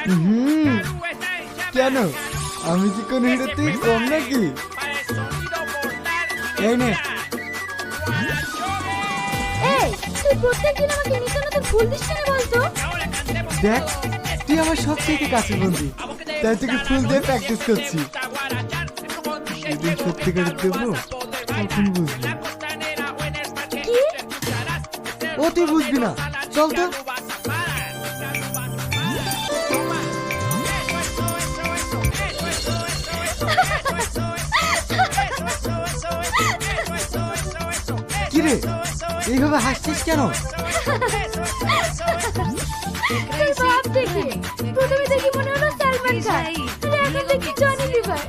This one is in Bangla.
হুম, কেন আমি কি কোন হিরোর থেকে কম নাকি? এই নে। এই তুই প্রত্যেকদিন আমাকে নিত্য নতুন ফুল দিস কেন বলতো? দেখ তুই আমার সবথেকে কাছের বন্ধু, তাই তোকে ফুল দিয়ে প্র্যাকটিস করছি। যেদিন সত্যিকারের দেবো তখন বুঝবি। কি? ও তুই বুঝবি না, চল তো। কিরে এইভাবে হাসছিস কেন? তুই ভাব দেখে প্রথমে দেখি মনে হলো সালমান খান, এখন দেখি জনি লিভার।